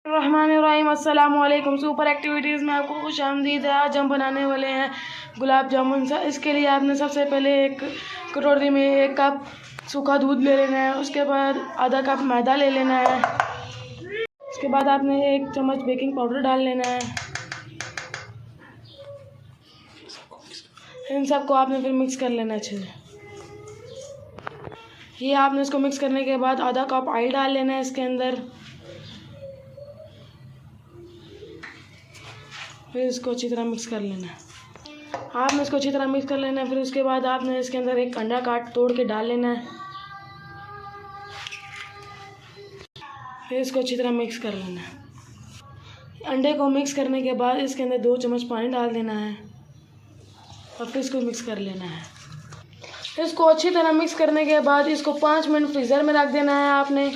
रहमानिर्रहीम। अस्सलाम वालेकुम। Super activities में आपको खुश आमदीद है। आज हम बनाने वाले हैं गुलाब जामुन। इसके लिए आपने सबसे पहले एक कटोरी में 1 कप सूखा दूध ले लेना है। उसके बाद आधा कप मैदा ले लेना है। उसके बाद आपने 1 चम्मच बेकिंग पाउडर डाल लेना है। इन सबको आपने फिर मिक्स कर लेना अच्छे से। ये आपने इसको मिक्स करने के बाद आधा कप ऑयल डाल लेना है इसके अंदर। फिर इसको अच्छी तरह मिक्स कर लेना है। आपने इसको अच्छी तरह मिक्स कर लेना है। फिर उसके बाद आपने इसके अंदर 1 अंडा तोड़ के डाल लेना है। फिर इसको अच्छी तरह मिक्स कर लेना है। अंडे को मिक्स करने के बाद इसके अंदर 2 चम्मच पानी डाल देना है और फिर इसको मिक्स कर लेना है। इसको अच्छी तरह मिक्स करने के बाद इसको 5 मिनट फ्रीज़र में रख देना है आपने।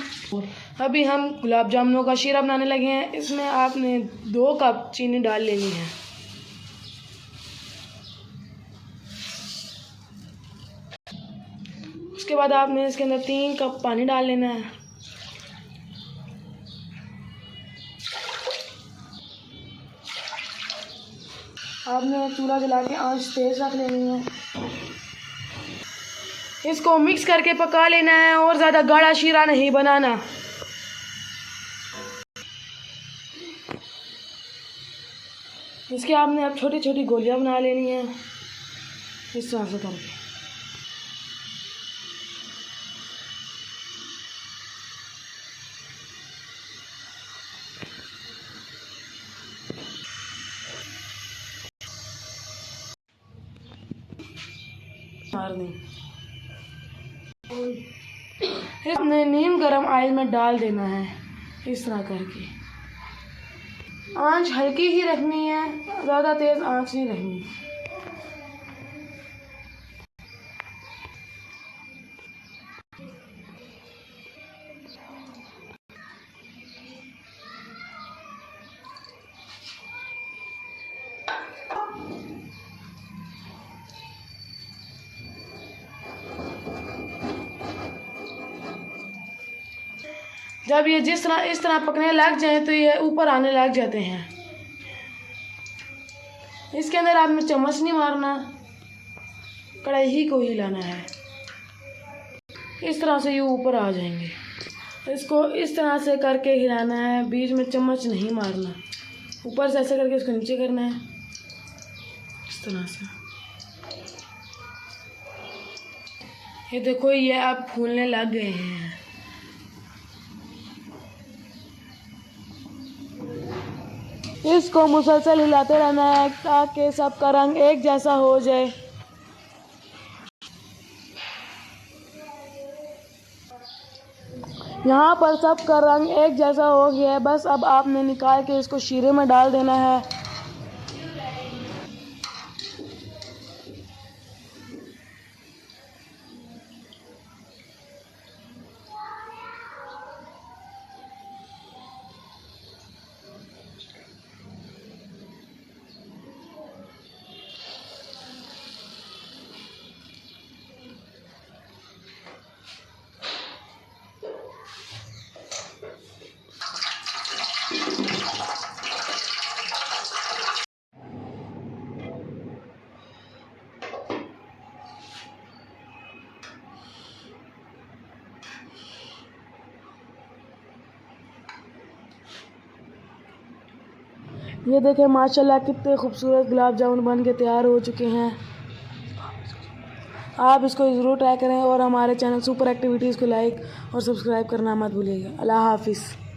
अभी हम गुलाब जामुनों का शीरा बनाने लगे हैं। इसमें आपने 2 कप चीनी डाल लेनी है। उसके बाद आपने इसके अंदर 3 कप पानी डाल लेना है। आपने चूल्हा जला के आंच तेज़ रख लेनी है। इसको मिक्स करके पका लेना है और ज़्यादा गाढ़ा शीरा नहीं बनाना। इसके आपने अब छोटी छोटी गोलियां बना लेनी है इस तरह से करके। इसमें नीम गरम ऑयल में डाल देना है इस तरह करके। आंच हल्की ही रखनी है, ज़्यादा तेज़ आंच नहीं रखनी। जब ये इस तरह पकने लग जाए तो ये ऊपर आने लग जाते हैं। इसके अंदर आपने चम्मच नहीं मारना, कढ़ाई ही को हिलाना है। इस तरह से ये ऊपर आ जाएंगे। इसको इस तरह से करके हिलाना है, बीच में चम्मच नहीं मारना। ऊपर से ऐसे करके इसको नीचे करना है इस तरह से। ये देखो ये अब फूलने लग गए हैं। इसको मुसलसल हिलाते रहना है ताकि सबका रंग एक जैसा हो जाए। यहाँ पर सबका रंग एक जैसा हो गया है। बस अब आपने निकाल के इसको शीरे में डाल देना है। ये देखें माशाल्लाह कितने खूबसूरत गुलाब जामुन बन के तैयार हो चुके हैं। आप इसको ज़रूर ट्राई करें और हमारे चैनल सुपर एक्टिविटीज़ को लाइक और सब्सक्राइब करना मत भूलिएगा। अल्लाह हाफिज़।